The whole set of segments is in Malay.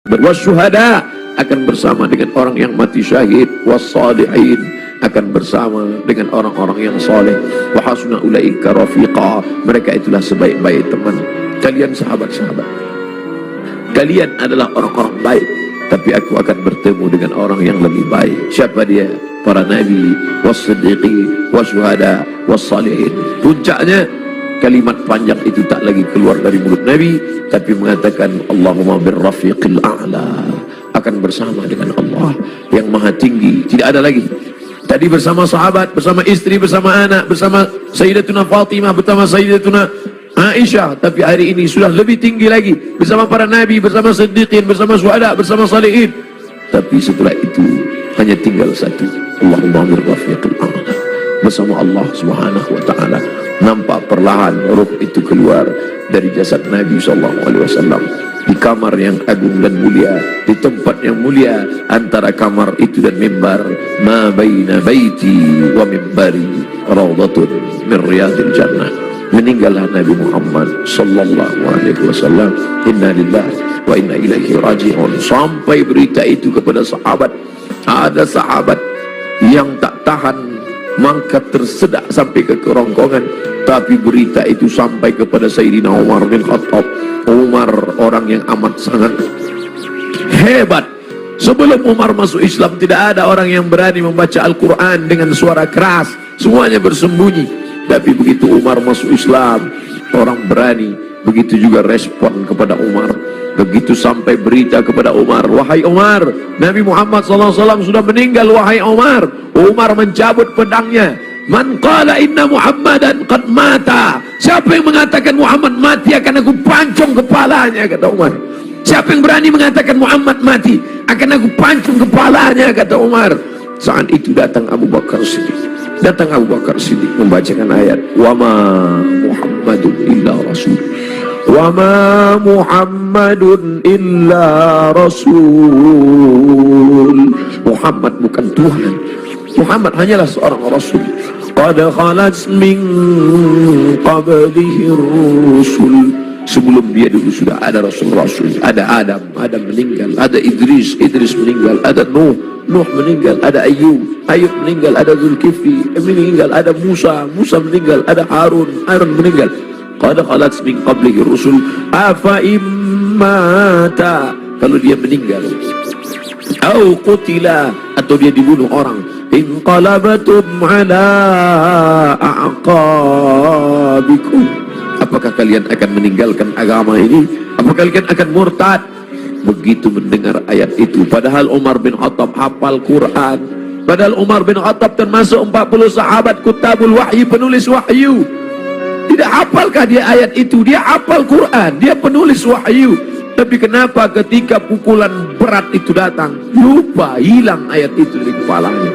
Wasyuhada akan bersama dengan orang yang mati syahid. Wassalihin akan bersama dengan orang-orang yang soleh. Wa hasuna ulaika rafiqa, mereka itulah sebaik-baik teman. Kalian sahabat-sahabat, kalian adalah orang-orang baik, tapi aku akan bertemu dengan orang yang lebih baik. Siapa dia? Para nabi, was-siddiqin, wasyuhada, wassalihin. Puncaknya kalimat panjang itu tak lagi keluar dari mulut Nabi, tapi mengatakan Allahumma birrafiqil a'la, akan bersama dengan Allah yang maha tinggi. Tidak ada lagi. Tadi bersama sahabat, bersama istri, bersama anak, bersama Sayyidatuna Fatimah, bersama Sayyidatuna Aisyah, tapi hari ini sudah lebih tinggi lagi, bersama para nabi, bersama siddiqin, bersama syuhada, bersama salihin. Tapi setelah itu hanya tinggal satu, Allahumma birrafiqil a'la, bersama Allah Subhanahu wa ta'ala. Nampak perlahan ruh itu keluar dari jasad Nabi SAW di kamar yang agung dan mulia, di tempat yang mulia. Antara kamar itu dan mimbar, ma baina baiti wa mimbari raudhatun min riyadil jannah. Meninggallah Nabi Muhammad SAW. Inna lillahi wa inna ilaihi raji'un. Sampai berita itu kepada sahabat, ada sahabat yang tak tahan, maka tersedak sampai ke kerongkongan. Tapi berita itu sampai kepada Sayyidina Umar bin Khattab. Umar orang yang amat sangat hebat. Sebelum Umar masuk Islam, tidak ada orang yang berani membaca Al-Quran dengan suara keras, semuanya bersembunyi. Tapi begitu Umar masuk Islam, orang berani. Begitu juga respon kepada Umar. Begitu sampai berita kepada Umar, wahai Umar, Nabi Muhammad SAW sudah meninggal, wahai Umar. Umar mencabut pedangnya. Man qala inna Muhammadan qad mata, siapa yang mengatakan Muhammad mati akan aku pancung kepalanya, kata Umar. Siapa yang berani mengatakan Muhammad mati akan aku pancung kepalanya, kata Umar. Saat itu datang Abu Bakar Siddiq. Datang Abu Bakar Siddiq membacakan ayat wa ma Muhammadun illa rasul, wa ma Muhammadun illa rasul. Muhammad bukan Tuhan, Muhammad hanyalah seorang rasul. Qad khalat min qablihi rusul, sebelum dia dulu sudah ada rasul-rasul. Ada Adam, Adam meninggal. Ada Idris, Idris meninggal. Ada Nuh, Nuh meninggal. Ada Ayub, Ayub meninggal. Ada Zulkifli meninggal. Ada Musa, Musa meninggal. Ada Harun, Harun meninggal. Qad khalat min qablihi rusul afa immata, kalau dia meninggal, au qutila, atau dia dibunuh orang, inqalabatum ala a'qabikum, apakah kalian akan meninggalkan agama ini? Apakah kalian akan murtad? Begitu mendengar ayat itu, padahal Umar bin Khattab hafal Quran, padahal Umar bin Khattab termasuk 40 sahabat kutabul wahyi, penulis wahyu. Tidak hafalkah dia ayat itu? Dia hafal Quran, dia penulis wahyu. Tapi kenapa ketika pukulan berat itu datang, lupa, hilang ayat itu dari kepalanya?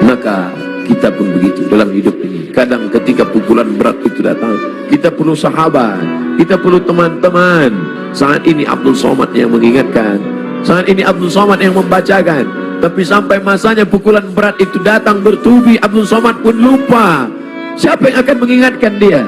Maka kita pun begitu dalam hidup ini. Kadang ketika pukulan berat itu datang, kita perlu sahabat, kita perlu teman-teman. Saat ini Abdul Somad yang mengingatkan, saat ini Abdul Somad yang membacakan. Tapi sampai masanya pukulan berat itu datang bertubi, Abdul Somad pun lupa. Siapa yang akan mengingatkan dia?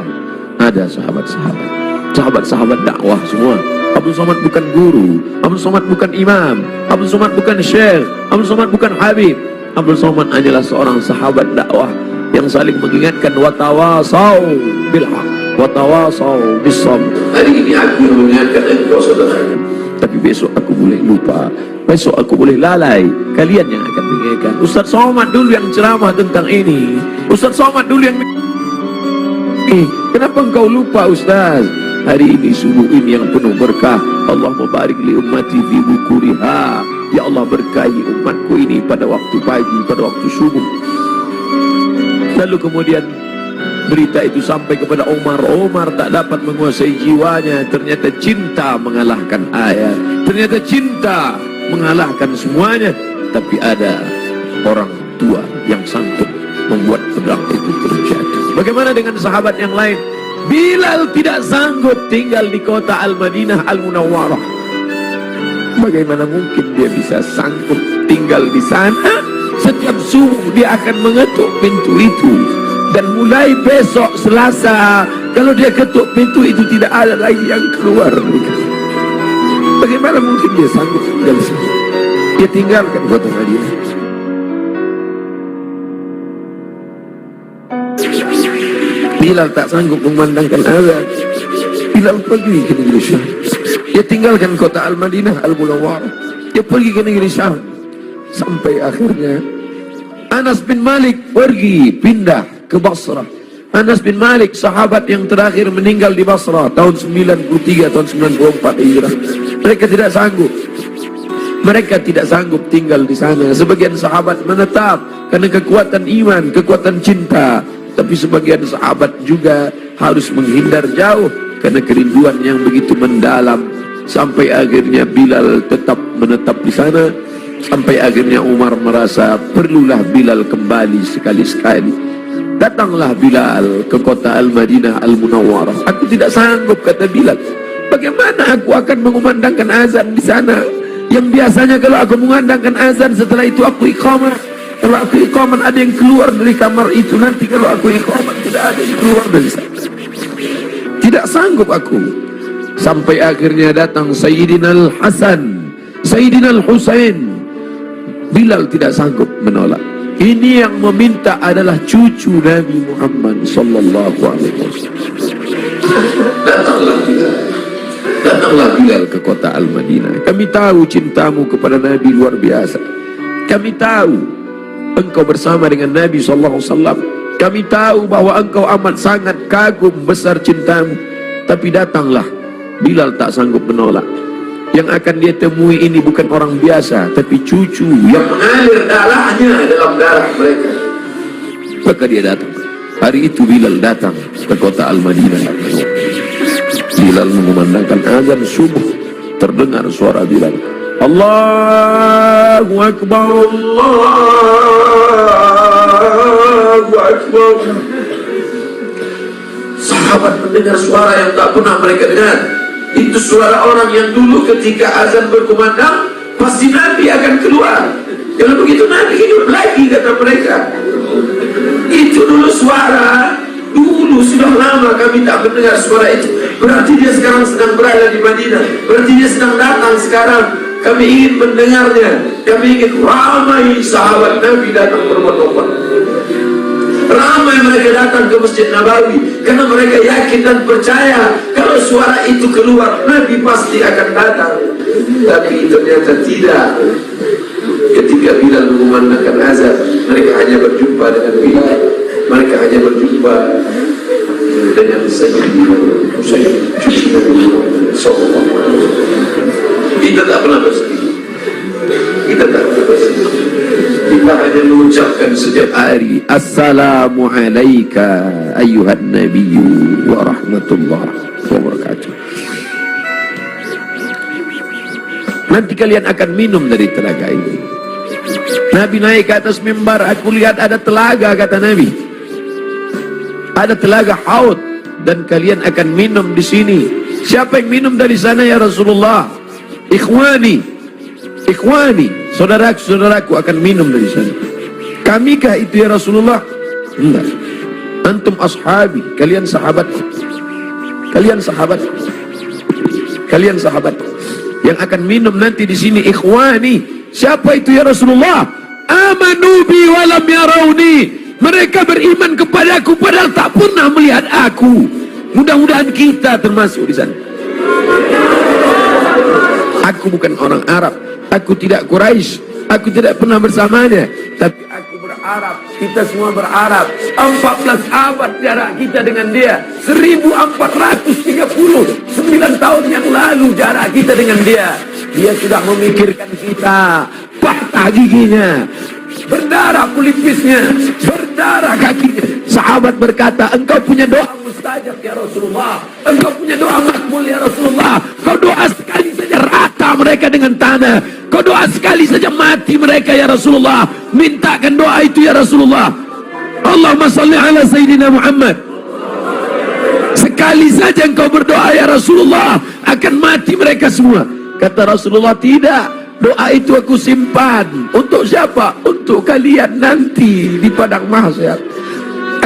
Ada sahabat-sahabat, sahabat-sahabat dakwah semua. Abdul Somad bukan guru, Abdul Somad bukan imam, Abdul Somad bukan syekh, Abdul Somad bukan habib. Abdul Somad hanyalah seorang sahabat dakwah yang saling mengingatkan, watawasau bil haq, watawasau bis sabr. Hari ini aku yang mengingatkan engkau saudara, tapi besok aku boleh lupa, besok aku boleh lalai. Kalian yang akan mengingatkan. Ustaz Somad dulu yang ceramah tentang ini, Ustaz Somad dulu yang kenapa engkau lupa Ustaz? Hari ini, subuh ini yang penuh berkah. Allah mubarik li ummati fi bukuriha. Ya Allah, berkahi umatku ini pada waktu pagi, pada waktu subuh. Lalu kemudian berita itu sampai kepada Umar. Umar tak dapat menguasai jiwanya. Ternyata cinta mengalahkan ayat, ternyata cinta mengalahkan semuanya. Tapi ada orang tua yang sanggup membuat pedang itu terjatuh. Bagaimana dengan sahabat yang lain? Bilal tidak sanggup tinggal di kota Al-Madinah Al-Munawwarah. Bagaimana mungkin dia bisa sanggup tinggal di sana? Setiap subuh dia akan mengetuk pintu itu. Dan mulai besok Selasa, kalau dia ketuk pintu itu tidak ada lagi yang keluar. Bagaimana mungkin dia sanggup tinggal di sana? Dia tinggalkan kota Madinah. Bilal tak sanggup memandangkan azan. Bilal pergi ke negeri Syam. Dia tinggalkan kota Al-Madinah Al-Munawwarah. Dia pergi ke negeri Syam. Sampai akhirnya Anas bin Malik pergi pindah ke Basrah. Anas bin Malik, sahabat yang terakhir meninggal di Basrah tahun 93, tahun 94 Hijrah. Mereka tidak sanggup. Mereka tidak sanggup tinggal di sana. Sebagian sahabat menetap karena kekuatan iman, kekuatan cinta. Tapi sebagian sahabat juga harus menghindar jauh karena kerinduan yang begitu mendalam. Sampai akhirnya Bilal tetap menetap di sana. Sampai akhirnya Umar merasa perlulah Bilal kembali sekali-sekali. Datanglah Bilal ke kota Al-Madinah Al-Munawwarah. Aku tidak sanggup, kata Bilal. Bagaimana aku akan mengumandangkan azan di sana? Yang biasanya kalau aku mengumandangkan azan, setelah itu aku iqamah. Kalau aku iqamah ada yang keluar dari kamar itu. Nanti kalau aku iqamah tidak ada yang keluar dari sana. Tidak sanggup aku. Sampai akhirnya datang Sayyidina Al-Hasan, Sayyidina Al-Husain. Bilal tidak sanggup menolak. Ini yang meminta adalah cucu Nabi Muhammad sallallahu alaihi wasallam. Datanglah Bilal. Datanglah Bilal ke kota Al-Madinah. Kami tahu cintamu kepada Nabi luar biasa. Kami tahu engkau bersama dengan Nabi sallallahu alaihi wasallam. Kami tahu bahwa engkau amat sangat kagum besar cintamu. Tapi datanglah. Bilal tak sanggup menolak. Yang akan dia temui ini bukan orang biasa, tapi cucu yang mengalir darahnya dalam darah mereka. Maka dia datang. Hari itu Bilal datang ke kota Al-Madinah. Bilal mengumandangkan azan subuh. Terdengar suara Bilal, Allahu Akbar, Allahu Akbar. Sahabat mendengar suara yang tak pernah mereka dengar. Itu suara orang yang dulu ketika azan berkumandang pasti Nabi akan keluar. Kalau begitu Nabi hidup lagi, kata mereka. Itu dulu suara, dulu sudah lama kami tak mendengar suara itu. Berarti dia sekarang sedang berada di Madinah. Berarti dia sedang datang sekarang. Kami ingin mendengarnya. Kami ingin ramai sahabat Nabi datang berbondong-bondong. Ramai mereka datang ke Masjid Nabawi karena mereka yakin dan percaya kalau suara itu keluar Nabi pasti akan datang. Tapi ternyata tidak. Ketika Bilal mengumandangkan azan, mereka hanya berjumpa dengan Bilal. Mereka hanya berjumpa dengan Sayyidina Husain. Kita tak pernah bersedih. Kita tak pernah bersedih. Kita hanya mengucapkan setiap hari Assalamu alayka ayyuhan nabiyyu wa rahmatullahi wa barakatuh. Nanti kalian akan minum dari telaga ini. Nabi naik ke atas mimbar. Aku lihat ada telaga, kata Nabi. Ada telaga Haud dan kalian akan minum di sini. Siapa yang minum dari sana ya Rasulullah? Ikhwani, ikhwani, saudaraku akan minum dari sana. Kamikah itu ya Rasulullah? Enggak. Antum ashabi, kalian sahabatku. Kalian sahabatku. Kalian sahabatku. Yang akan minum nanti di sini ikhwani. Siapa itu ya Rasulullah? Amanu bi walam yarawni. Mereka beriman kepadaku padahal tak pernah melihat aku. Mudah-mudahan kita termasuk di sana. Aku bukan orang Arab. Aku tidak Quraisy. Aku tidak pernah bersamanya. Tapi aku berharap, kita semua berharap 14 abad jarak kita dengan dia. 1439 tahun yang lalu jarak kita dengan dia. Dia sudah memikirkan kita. Patah giginya, berdarah pelipisnya, berdarah kakinya. Sahabat berkata, engkau punya doa mustajab ya Rasulullah. Engkau punya doa makbul ya Rasulullah. Kau doa sekali saja rata mereka dengan tanah. Kau doa sekali saja mati mereka ya Rasulullah. Mintakan doa itu ya Rasulullah. Allahumma salli ala Sayyidina Muhammad. Sekali saja engkau berdoa ya Rasulullah, akan mati mereka semua. Kata Rasulullah, tidak. Doa itu aku simpan. Untuk siapa? Untuk kalian nanti di padang mahsyar.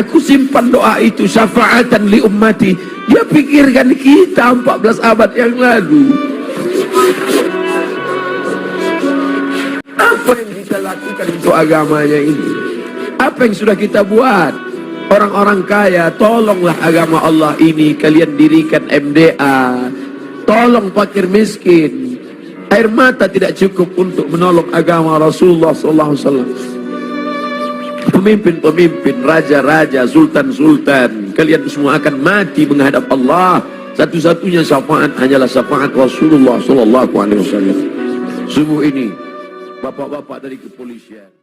Aku simpan doa itu syafaatan li ummati. Dia pikirkan kita 14 abad yang lalu. lakukan untuk agamanya ini? Apa yang sudah kita buat? Orang-orang kaya, tolonglah agama Allah ini. Kalian dirikan MDA, tolong fakir miskin. Air mata tidak cukup untuk menolong agama Rasulullah SAW. Pemimpin-pemimpin, raja-raja, sultan-sultan, kalian semua akan mati menghadap Allah. Satu-satunya syafaat hanyalah syafaat Rasulullah SAW. Subuh ini, bapak-bapak dari kepolisian.